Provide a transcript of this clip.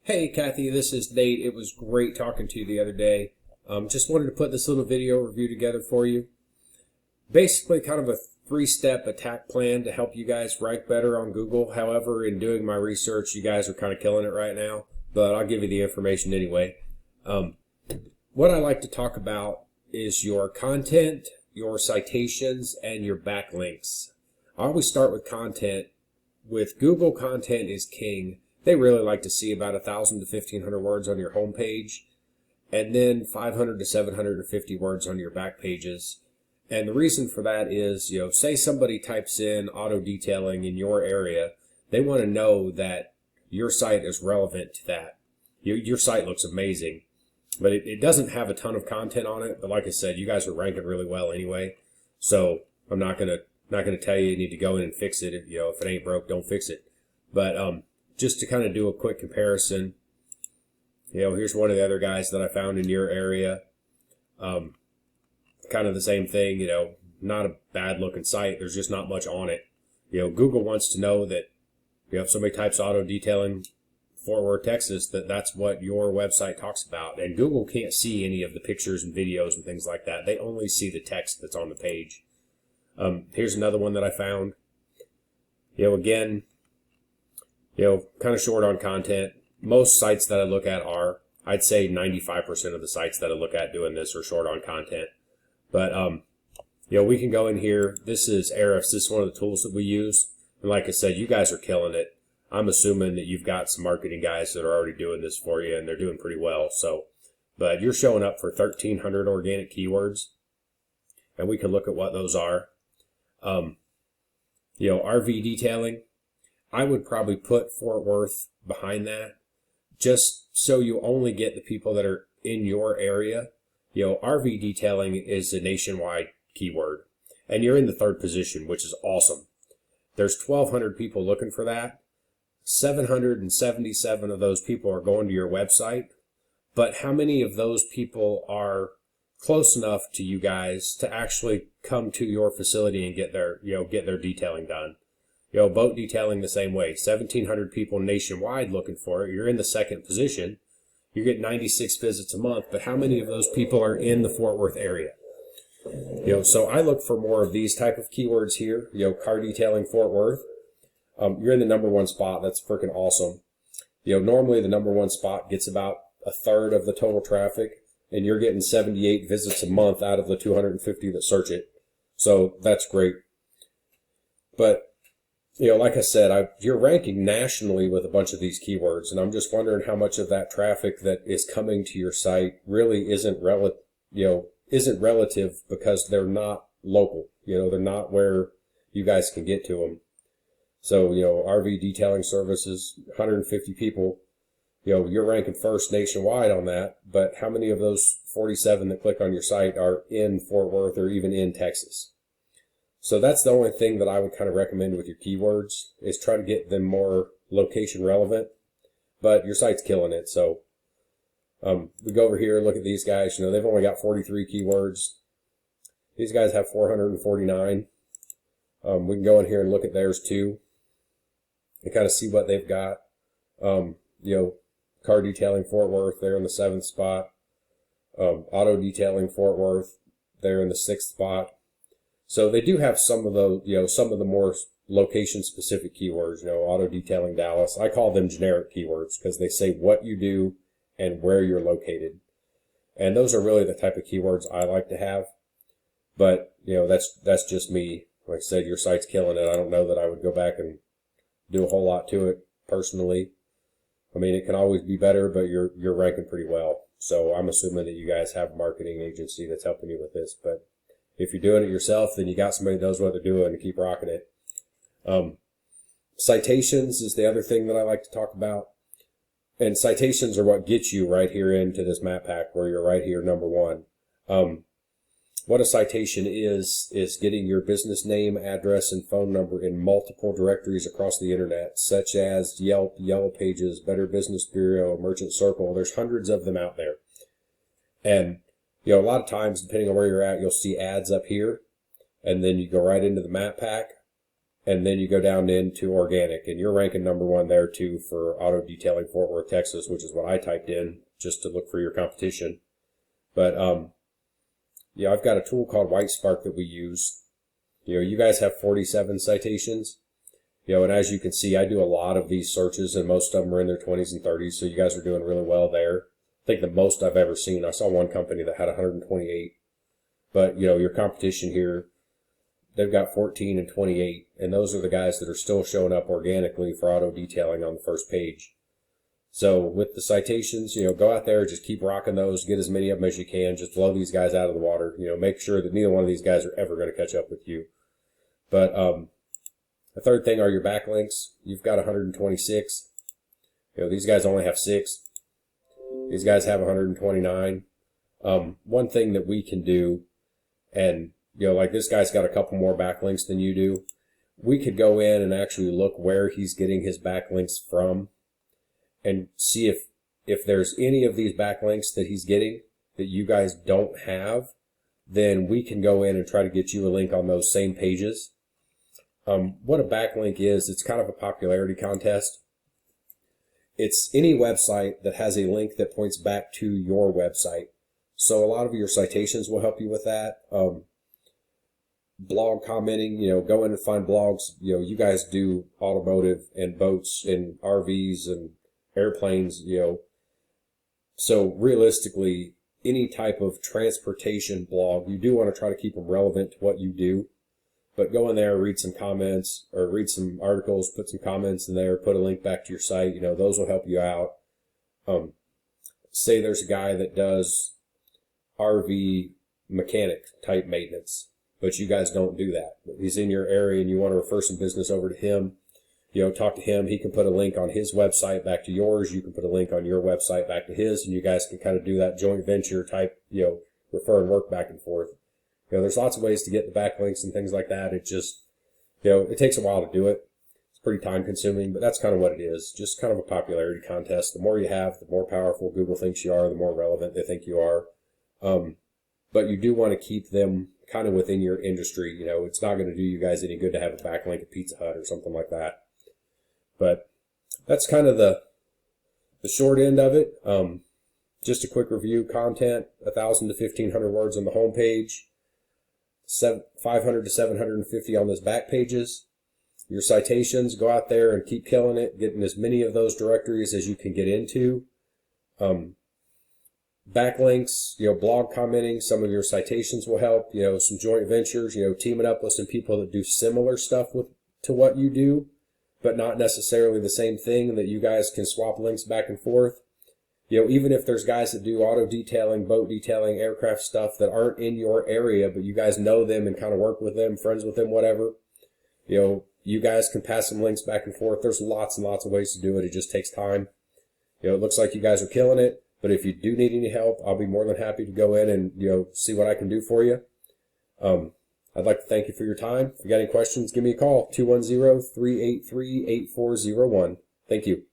Hey Kathy, this is Nate. It was great talking to you the other day. Just wanted to put this little video review together for you. Basically kind of a three-step attack plan to help you guys rank better on Google. However, in doing my research, you guys are kind of killing it right now, but I'll give you the information anyway. What I like to talk about is your content, your citations, and your backlinks. I always start with content. With Google, content is king. They really like to see about 1,000 to 1,500 words on your home page, and then 500 to 750 words on your back pages. And the reason for that is, say somebody types in auto detailing in your area, they want to know that your site is relevant to that. Your site looks amazing, but it doesn't have a ton of content on it. But like I said, you guys are ranking really well anyway, so I'm not gonna tell you need to go in and fix it. If it ain't broke, don't fix it. But just to kind of do a quick comparison, here's one of the other guys that I found in your area. Kind of the same thing, not a bad looking site. There's just not much on it. Google wants to know that, if somebody types auto detailing Fort Worth, Texas, that's what your website talks about. And Google can't see any of the pictures and videos and things like that. They only see the text that's on the page. Here's another one that I found. Again, kind of short on content. Most sites that I look at are, I'd say 95% of the sites that I look at doing this are short on content. But, we can go in here. This is Ahrefs. This is one of the tools that we use. And like I said, you guys are killing it. I'm assuming that you've got some marketing guys that are already doing this for you, and they're doing pretty well. So, but you're showing up for 1,300 organic keywords, and we can look at what those are. RV detailing. I would probably put Fort Worth behind that, just so you only get the people that are in your area. RV detailing is a nationwide keyword, and you're in the 3rd position, which is awesome. There's 1,200 people looking for that. 777 of those people are going to your website, but how many of those people are close enough to you guys to actually come to your facility and get their detailing done? Boat detailing the same way. 1,700 people nationwide looking for it. You're in the 2nd position. You get 96 visits a month, but how many of those people are in the Fort Worth area? So I look for more of these type of keywords here. Car detailing Fort Worth. You're in the number 1 spot. That's freaking awesome. Normally the number 1 spot gets about 1/3 of the total traffic, and you're getting 78 visits a month out of the 250 that search it. So that's great. But like I said, you're ranking nationally with a bunch of these keywords, and I'm just wondering how much of that traffic that is coming to your site really isn't relative because they're not local. They're not where you guys can get to them. So, RV detailing services, 150 people, you're ranking 1st nationwide on that, but how many of those 47 that click on your site are in Fort Worth or even in Texas? So that's the only thing that I would kind of recommend with your keywords, is try to get them more location relevant, but your site's killing it. So we go over here, look at these guys. They've only got 43 keywords. These guys have 449. We can go in here and look at theirs too and kind of see what they've got. Car detailing Fort Worth, they're in the 7th spot. Auto detailing Fort Worth, they're in the 6th spot. So they do have some of the more location-specific keywords. Auto detailing Dallas. I call them generic keywords because they say what you do and where you're located, and those are really the type of keywords I like to have. But that's just me. Like I said, your site's killing it. I don't know that I would go back and do a whole lot to it personally. I mean, it can always be better, but you're ranking pretty well. So I'm assuming that you guys have a marketing agency that's helping you with this, but if you're doing it yourself, then you got somebody that knows what they're doing to keep rocking it. Citations is the other thing that I like to talk about. And citations are what gets you right here into this map pack where you're right here, number 1. What a citation is getting your business name, address, and phone number in multiple directories across the internet, such as Yelp, Yellow Pages, Better Business Bureau, Merchant Circle. There's hundreds of them out there. And a lot of times, depending on where you're at, you'll see ads up here, and then you go right into the map pack, and then you go down into organic, and you're ranking #1 there too for auto detailing Fort Worth, Texas, which is what I typed in just to look for your competition. But yeah, I've got a tool called White Spark that we use. You guys have 47 citations. And as you can see, I do a lot of these searches, and most of them are in their 20s and 30s, so you guys are doing really well there. I think the most I've ever seen, I saw one company that had 128. But, your competition here, they've got 14 and 28, and those are the guys that are still showing up organically for auto detailing on the first page. So with the citations, go out there, just keep rocking those, get as many of them as you can, just blow these guys out of the water. Make sure that neither one of these guys are ever going to catch up with you. But the third thing are your backlinks. You've got 126. These guys only have 6. These guys have 129. One thing that we can do, and like this guy's got a couple more backlinks than you do, we could go in and actually look where he's getting his backlinks from and see if there's any of these backlinks that he's getting that you guys don't have, then we can go in and try to get you a link on those same pages. What a backlink is, it's kind of a popularity contest. It's any website that has a link that points back to your website. So a lot of your citations will help you with that. Blog commenting, go in and find blogs. You guys do automotive and boats and RVs and airplanes, So realistically, any type of transportation blog, you do want to try to keep them relevant to what you do. But go in there, read some comments, or read some articles, put some comments in there, put a link back to your site. Those will help you out. Say there's a guy that does RV mechanic type maintenance, but you guys don't do that. He's in your area and you want to refer some business over to him. Talk to him. He can put a link on his website back to yours. You can put a link on your website back to his, and you guys can kind of do that joint venture type, refer and work back and forth. There's lots of ways to get the backlinks and things like that. It just, it takes a while to do it. It's pretty time consuming, but that's kind of what it is. Just kind of a popularity contest. The more you have, the more powerful Google thinks you are, the more relevant they think you are. But you do want to keep them kind of within your industry. It's not going to do you guys any good to have a backlink at Pizza Hut or something like that. But that's kind of the short end of it. Just a quick review. Content, 1,000 to 1,500 words on the home page. 500 to 750 on those back pages. Your citations, go out there and keep killing it, getting as many of those directories as you can get into. Backlinks, blog commenting, some of your citations will help. Some joint ventures, teaming up with some people that do similar stuff to what you do, but not necessarily the same thing, that you guys can swap links back and forth. Even if there's guys that do auto detailing, boat detailing, aircraft stuff that aren't in your area, but you guys know them and kind of work with them, friends with them, whatever, you guys can pass some links back and forth. There's lots and lots of ways to do it. It just takes time. It looks like you guys are killing it, but if you do need any help, I'll be more than happy to go in and, see what I can do for you. I'd like to thank you for your time. If you got any questions, give me a call, 210-383-8401. Thank you.